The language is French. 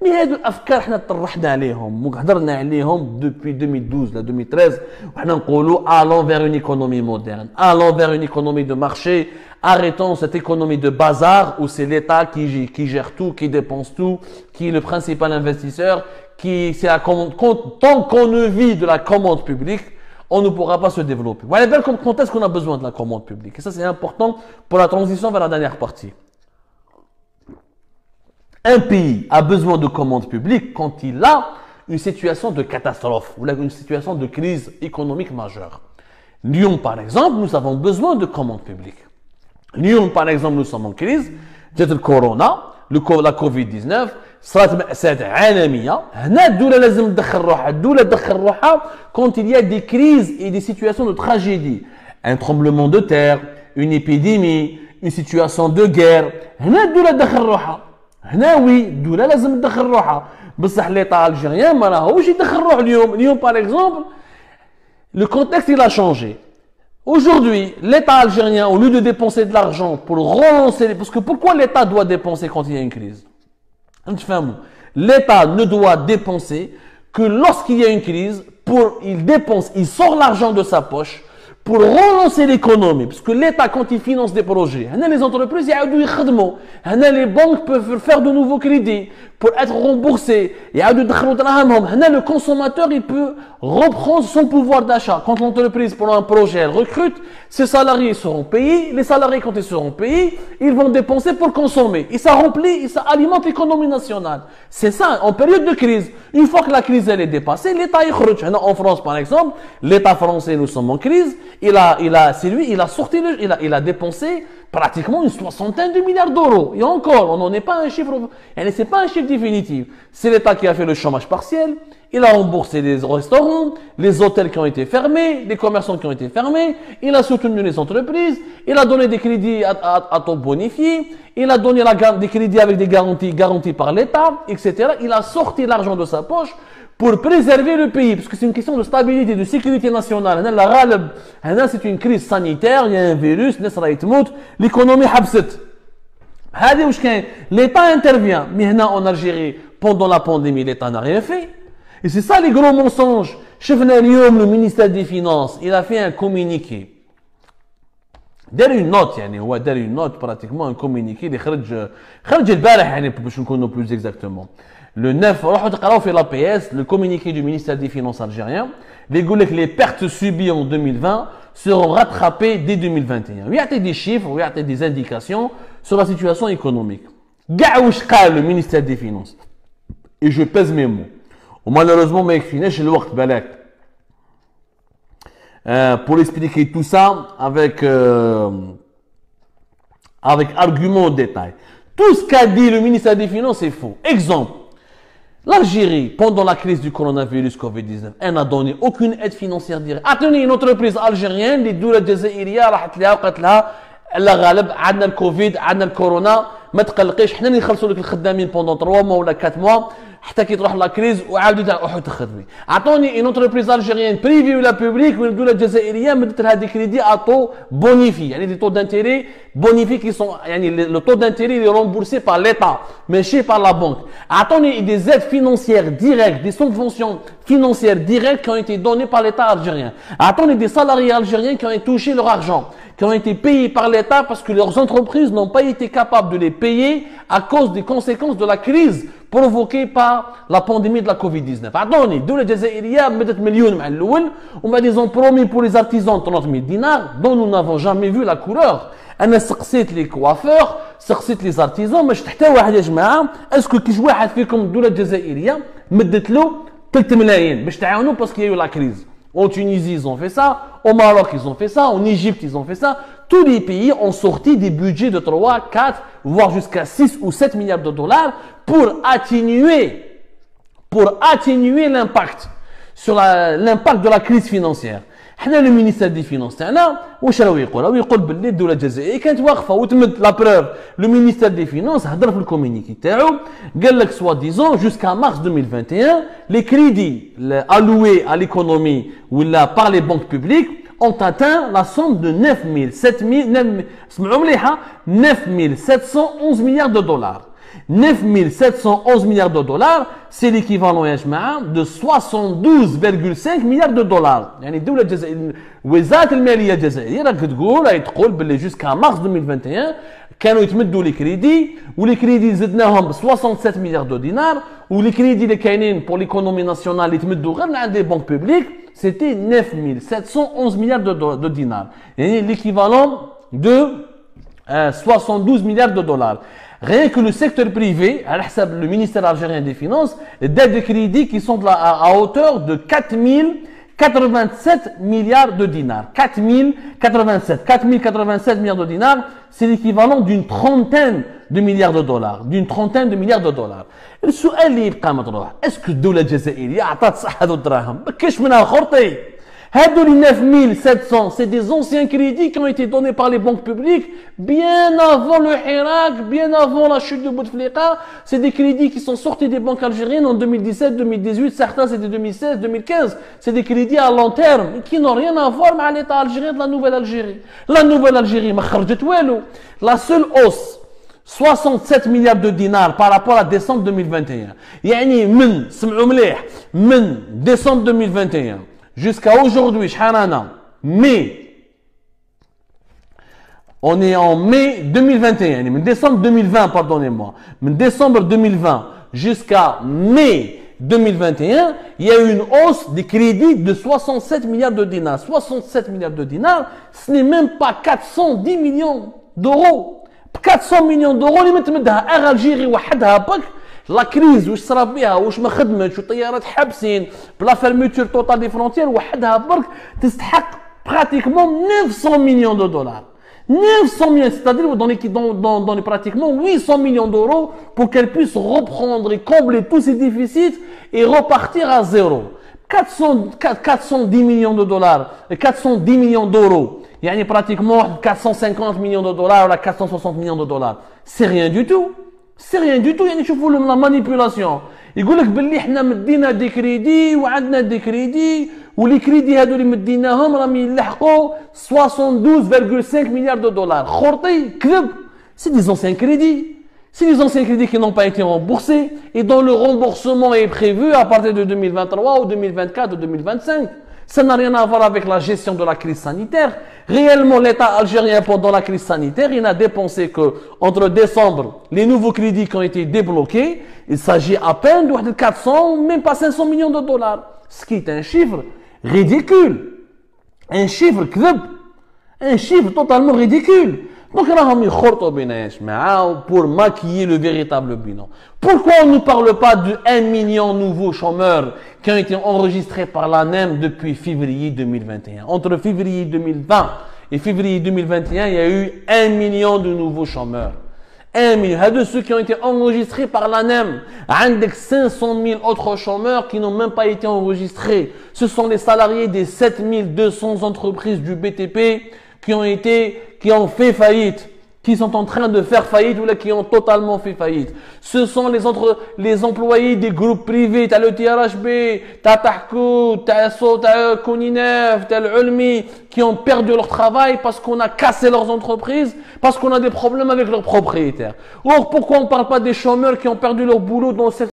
مي هادو الافكار حنا طرحنا عليهم وهضرنا عليهم depuis 2012 لا 2013 وحنا نقولوا allons vers une économie moderne, allons vers une économie de marché, arrêtons cette économie de bazar où c'est l'État qui gère tout, qui dépense tout, qui est le principal investisseur, qui c'est la commande. Tant qu'on ne vit de la commande publique, on ne pourra pas se développer. Voilà bien quand est-ce qu'on a besoin de la commande publique. Et ça, c'est important pour la transition vers la dernière partie. Un pays a besoin de commande publique quand il a une situation de catastrophe ou une situation de crise économique majeure. Lyon, par exemple, nous avons besoin de commande publique. Lyon, par exemple, nous sommes en crise. جات الكورونا la Covid-19 صارت مأساة عالمية. هنا الدولة لازم تدخل روحها. الدولة تدخل روحها quand il y a des crises et des situations de tragédie. Un tremblement de terre, une épidémie, une situation de guerre. هنا الدولة تدخل روحها. هنا وي الدولة لازم تدخل روحها. بصح l'État algérien ما راهوش يدخل روحه اليوم. اليوم par exemple, le contexte il a changé. Aujourd'hui, l'État algérien, au lieu de dépenser de l'argent pour relancer... Parce que pourquoi l'État doit dépenser quand il y a une crise? L'État ne doit dépenser que lorsqu'il y a une crise, il sort l'argent de sa poche pour relancer l'économie. Parce que l'État, quand il finance des projets, les entreprises, les banques peuvent faire de nouveaux crédits pour être remboursés. Le consommateur, il peut reprendre son pouvoir d'achat. Quand l'entreprise, pour un projet, elle recrute, ses salariés seront payés. Les salariés, quand ils seront payés, ils vont dépenser pour consommer. Et ça remplit, et ça alimente l'économie nationale. C'est ça, en période de crise. Une fois que la crise, elle est dépassée, l'État, il recrute. En France, par exemple, l'État français, nous sommes en crise. Il a dépensé pratiquement une soixantaine de milliards d'euros. Et encore, on n'en est pas un chiffre, c'est pas un chiffre définitif. C'est l'État qui a fait le chômage partiel, il a remboursé les restaurants, les hôtels qui ont été fermés, les commerçants qui ont été fermés, il a soutenu les entreprises, il a donné des crédits à taux bonifiés, il a donné des crédits avec des garanties par l'État, etc. Il a sorti l'argent de sa poche pour préserver le pays, parce que c'est une question de stabilité, de sécurité nationale. C'est une crise sanitaire, il y a un virus, l'économie habset. L'État intervient, mais en Algérie, pendant la pandémie, l'État n'a rien fait. Et c'est ça les gros mensonges. Le ministère des Finances, il a fait un communiqué. Derrière une note, pratiquement un communiqué, plus exactement. Le 9, l'APS, le communiqué du ministère des Finances algérien, les pertes subies en 2020 seront rattrapées dès 2021. Il y a des chiffres, il y a des indications sur la situation économique. Le ministère des Finances. Et je pèse mes mots. Malheureusement, pour expliquer tout ça avec arguments au détail. Tout ce qu'a dit le ministère des Finances est faux. Exemple. L'Algérie, pendant la crise du coronavirus Covid-19, elle n'a donné aucune aide financière directe. Attendez, une entreprise algérienne, les doulas jazaïriya, راحت لها وقالت لها لا غالب عندنا الكوفيد عندنا الكورونا ما تقلقيش حنا اللي نخلصوا لك الخدامين pendant 3 mois ولا 4 mois حتى كي تروح لا كريز وعاودوا تروحوا تخدمي. اعطوني une entreprise algérienne privée ولا publique ولا الدوله الجزائريه مدت لها دي كريدي à taux bonifié, يعني des taux d'intérêt bonifiés qui sont يعني le taux d'intérêt est remboursé par l'État ماشي par la banque. اعطوني des aides financières directes, des subventions financières directes qui ont été données par l'État algérien. Attendez des salariés algériens qui ont touché leur argent, qui ont été payés par l'État parce que leurs entreprises n'ont pas été capables de les payer à cause des conséquences de la crise provoquée par la pandémie de la Covid-19. Attendez, d'où les Jazaïriens mettent millions à l'ouel, ils ont promis pour les artisans 30 000 dinars dont nous n'avons jamais vu la couleur. أنا سقسيت les coiffeurs, سقسيت les artisans, مش حتى واحد يا جماعة اسكو كيش واحد فيكم الدولة الجزائرية مدت له 3 ملايين باش تعاونوا parce qu'il y a eu la crise. En Tunisie, ils ont fait ça. Au Maroc, ils ont fait ça. En Égypte, ils ont fait ça. Tous les pays ont sorti des budgets de 3, 4, voire jusqu'à 6 ou 7 milliards de dollars pour atténuer l'impact sur l'impact de la crise financière. حنا le ministère des Finances تاعنا واش راهو يقول؟ راهو يقول باللي الدوله الجزائريه كانت واقفه وتمد لا بروف. لو مينيستير دي فينانس هضر في الكومونيكي تاعو قال لك سوا ديزون jusqu'à mars 2021 les crédits alloués à l'économie ولا par les banques publiques ont atteint la somme de 9711 milliards de dollars. 9 711 milliards de dollars, c'est l'équivalent de 72,5 milliards de dollars. يعني الدولة الجزائرية وزارة المالية الجزائرية راك تقول باللي jusqu'à mars 2021 كانوا يتمدوا لي كريدي ولي كريدي زدناهم ب 67 مليار دو دينار ولي كريدي اللي كاينين بور ليكونومي ناسيونال اللي يتمدوا غير من عند دي بنك بوبليك سيتي 9 711 مليار دو دينار يعني l'équivalent de 72 milliards de dollars. Rien que le secteur privé, à le ministère algérien des Finances, dette de crédit qui sont à hauteur de 4087 milliards de dinars. 4087 milliards de dinars, c'est l'équivalent d'une trentaine de milliards de dollars. D'une trentaine de milliards de dollars. السؤال اللي يبقى مطروح est-ce que الدولة الجزائرية عطات صح هذو الدراهم؟ ما كاش منها خرطي. هادو les 9700, c'est des anciens crédits qui ont été donnés par les banques publiques bien avant le Hirak, bien avant la chute de Bouteflika. C'est des crédits qui sont sortis des banques algériennes en 2017, 2018, certains c'était 2016, 2015. C'est des crédits à long terme qui n'ont rien à voir avec l'état algérien de la Nouvelle-Algérie. La Nouvelle-Algérie, la seule hausse 67 milliards de dinars par rapport à décembre 2021. يعني من décembre 2021 jusqu'à aujourd'hui, mai, on est en mai 2021, décembre 2020, pardonnez-moi, décembre 2020 jusqu'à mai 2021, il y a eu une hausse des crédits de 67 milliards de dinars. 67 milliards de dinars, ce n'est même pas 410 millions d'euros. 400 millions d'euros, اللي متمدها Algérie وحدها بك. La crise واش صرا بها واش ما خدمتش والطيارات حابسين بلا fermeture totale des frontières وحدها برك تستحق pratiquement 900 millions de dollars. 900 millions, c'est-à-dire dans pratiquement 800 millions d'euros pour qu'elle puisse reprendre et combler tous ses déficits et repartir à zéro. 410 millions de dollars et 410 millions d'euros. Il y a pratiquement 450 millions de dollars ou 460 millions de dollars. C'est rien du tout. C'est rien du tout. يعني شوفوا la manipulation. يقول لك باللي احنا مدينا دي كريدي وعندنا دي كريدي ولي كريدي هادو اللي مديناهم راهم يلحقوا 72,5 milliards de dollars. خرطي كذب. C'est des anciens crédits. C'est des anciens crédits qui n'ont pas été remboursés et dont le remboursement est prévu à partir de 2023 ou 2024 ou 2025. Ça n'a rien à voir avec la gestion de la crise sanitaire. Réellement, l'État algérien, pendant la crise sanitaire, il n'a dépensé que, entre décembre, les nouveaux crédits qui ont été débloqués, il s'agit à peine de 400, même pas 500 millions de dollars. Ce qui est un chiffre ridicule. Un chiffre كذب. Un chiffre totalement ridicule. Donc, pour maquiller le véritable bilan. Pourquoi on ne parle pas de 1 million de nouveaux chômeurs qui ont été enregistrés par l'ANEM depuis février 2021? Entre février 2020 et février 2021, il y a eu 1 million de nouveaux chômeurs. 1 million. De ceux qui ont été enregistrés par l'ANEM. Avec 500 000 autres chômeurs qui n'ont même pas été enregistrés. Ce sont les salariés des 7200 entreprises du BTP qui ont fait faillite, qui sont en train de faire faillite ou là, qui ont totalement fait faillite. Ce sont les employés des groupes privés, t'as le TRHB, t'as Tahkou, t'as Kouninef, t'as l'Ulmi, qui ont perdu leur travail parce qu'on a cassé leurs entreprises, parce qu'on a des problèmes avec leurs propriétaires. Or, pourquoi on ne parle pas des chômeurs qui ont perdu leur boulot dans le secteur